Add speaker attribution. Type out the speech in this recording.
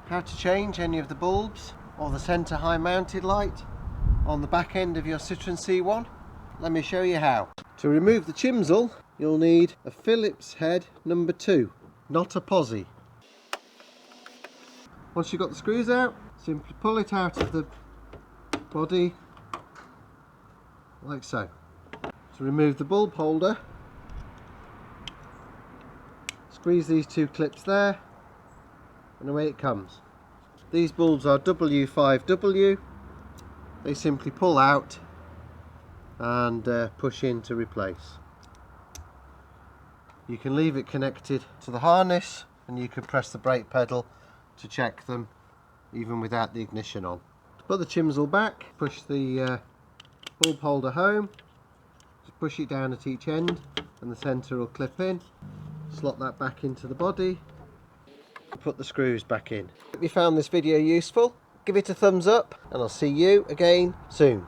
Speaker 1: how to change any of the bulbs or the centre high mounted light on the back end of your Citroen C1, let me show you how. To remove the chimsel, you'll need a Phillips head number 2, not a posi. Once you've got the screws out, simply pull it out of the body like so. To remove the bulb holder, squeeze these 2 clips there and away it comes. These bulbs are W5W. They simply pull out and push in to replace. You can leave it connected to the harness and you can press the brake pedal to check them even without the ignition on. To put the chimsel back, push the bulb holder home, just push it down at each end and the centre will clip in. Slot that back into the body, put the screws back in. If you found this video useful, give it a thumbs up and I'll see you again soon.